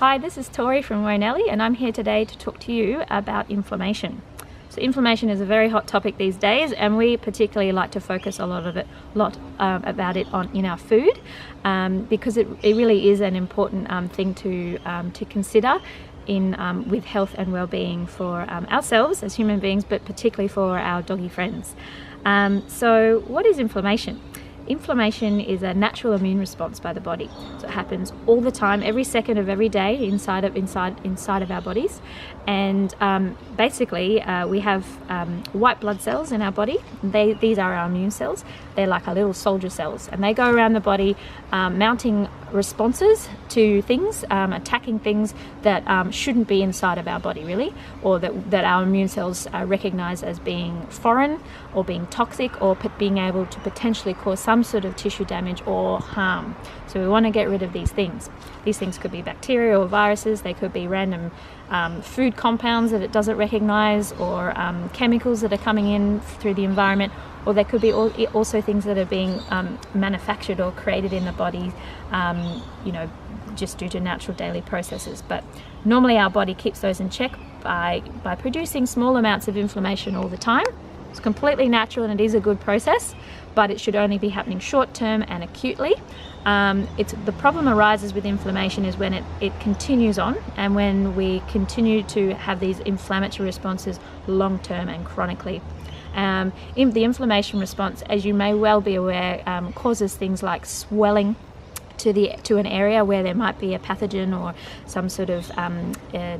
Hi, this is Tory from Ronelli, and I'm here today to talk to you about inflammation. So inflammation is a very hot topic these days, and we particularly like to focus a lot about it in our food, because it really is an important thing to consider with health and well-being for ourselves as human beings, but particularly for our doggy friends. So what is inflammation? Inflammation is a natural immune response by the body. So it happens all the time, every second of every day inside of our bodies. And basically, we have white blood cells in our body. These are our immune cells. They're like our little soldier cells, and they go around the body mounting responses to things, attacking things that shouldn't be inside of our body, really, or that our immune cells recognize as being foreign or being toxic, or being able to potentially cause some sort of tissue damage or harm. So we want to get rid of these things. These things could be bacteria or viruses. They could be random food compounds that it doesn't recognize, or chemicals that are coming in through the environment, or they could be also things that are being manufactured or created in the body, just due to natural daily processes. But normally our body keeps those in check by producing small amounts of inflammation all the time. It's completely natural, and it is a good process, but it should only be happening short term and acutely. The problem arises with inflammation is when it continues on, and when we continue to have these inflammatory responses long term and chronically. The inflammation response, as you may well be aware, causes things like swelling to an area where there might be a pathogen or some sort of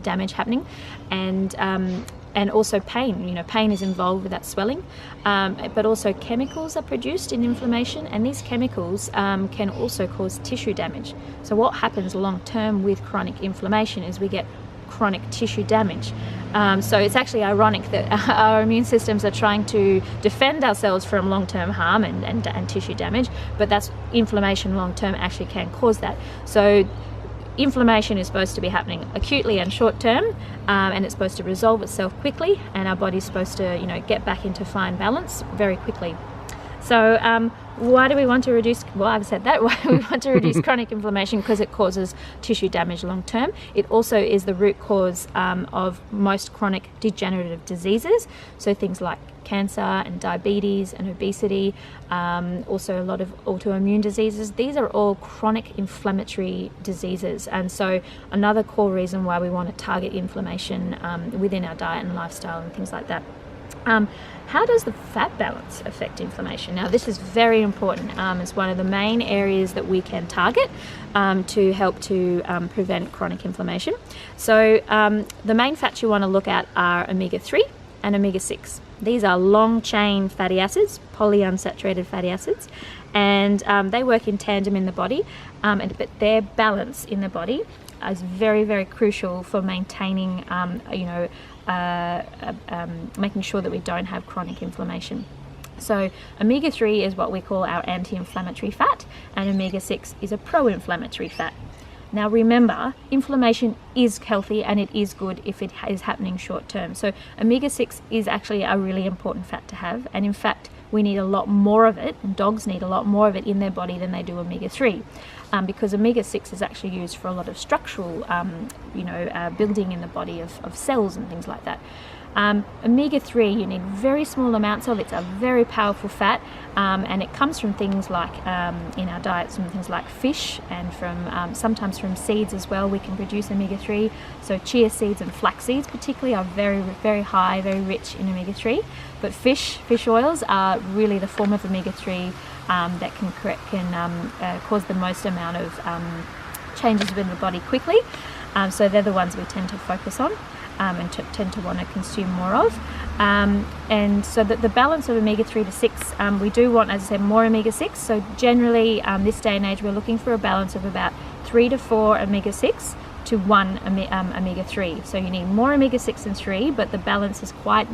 damage happening, and also pain. Pain is involved with that swelling, but also chemicals are produced in inflammation, and these chemicals can also cause tissue damage. So what happens long term with chronic inflammation is we get chronic tissue damage. So it's actually ironic that our immune systems are trying to defend ourselves from long-term harm and tissue damage, but that's inflammation long-term actually can cause that. So inflammation is supposed to be happening acutely and short-term, and it's supposed to resolve itself quickly, and our body's supposed to get back into fine balance very quickly. So why do we want to reduce, I've said that, why do we want to reduce chronic inflammation? Because it causes tissue damage long term. It also is the root cause of most chronic degenerative diseases, so things like cancer and diabetes and obesity, also a lot of autoimmune diseases. These are all chronic inflammatory diseases, and so another core reason why we want to target inflammation within our diet and lifestyle and things like that. How does the fat balance affect inflammation? Now, this is very important. It's one of the main areas that we can target to help to prevent chronic inflammation. So the main fats you want to look at are omega-3 and omega-6. These are long-chain fatty acids, polyunsaturated fatty acids, and they work in tandem in the body, but their balance in the body is very, very crucial for maintaining, making sure that we don't have chronic inflammation. So omega-3 is what we call our anti-inflammatory fat, and omega-6 is a pro-inflammatory fat. Now remember, inflammation is healthy and it is good if it is happening short term. So omega-6 is actually a really important fat to have, and in fact we need a lot more of it, and dogs need a lot more of it in their body than they do omega-3, because omega-6 is actually used for a lot of structural building in the body of cells and things like that. Omega-3 you need very small amounts of. It's a very powerful fat, and it comes from things like in our diets, from things like fish, and from sometimes from seeds as well. We can produce omega-3. So chia seeds and flax seeds particularly are very, very high, very rich in omega-3. But fish oils are really the form of omega-3 that can cause the most amount of changes within the body quickly. So they're the ones we tend to focus on and tend to want to consume more of. And so that the balance of omega-3 to 6, we do want, as I said, more omega-6. So generally, this day and age, we're looking for a balance of about 3 to 4 omega-6 to 1 omega-3. So you need more omega-6 than 3, but the balance is quite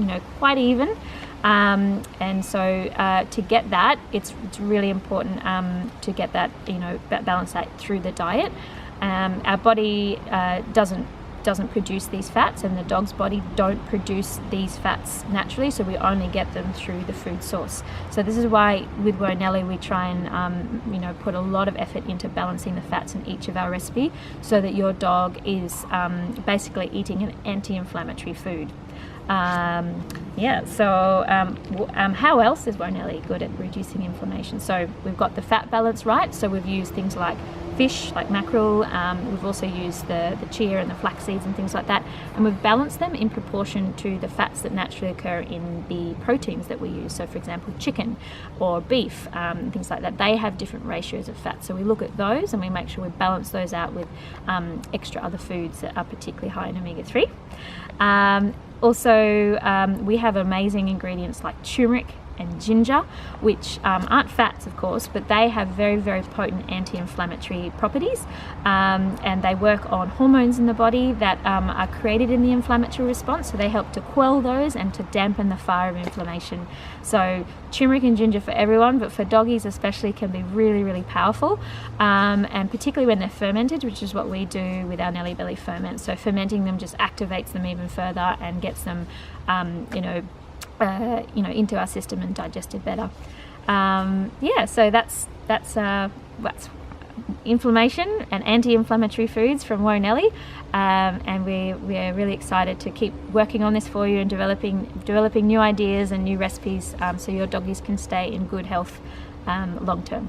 even. And so to get that, it's really important to get that, balance that through the diet. Our body doesn't doesn't produce these fats, and the dog's body don't produce these fats naturally, so we only get them through the food source. So this is why with Wonelli we try and put a lot of effort into balancing the fats in each of our recipe, so that your dog is basically eating an anti-inflammatory food. How else is Wonelli good at reducing inflammation? So we've got the fat balance right, so we've used things like fish, like mackerel, we've also used the chia and the flax seeds and things like that, and we've balanced them in proportion to the fats that naturally occur in the proteins that we use. So for example, chicken or beef, things like that, they have different ratios of fat, so we look at those and we make sure we balance those out with extra other foods that are particularly high in omega-3. We have amazing ingredients like turmeric and ginger, which aren't fats of course, but they have very, very potent anti-inflammatory properties, and they work on hormones in the body that are created in the inflammatory response, so they help to quell those and to dampen the fire of inflammation. So turmeric and ginger for everyone, but for doggies especially, can be really, really powerful, and particularly when they're fermented, which is what we do with our Nelly Belly ferment. So fermenting them just activates them even further and gets them into our system and digested better. So that's inflammation and anti-inflammatory foods from Wonelli, and we're really excited to keep working on this for you and developing new ideas and new recipes, so your doggies can stay in good health long term.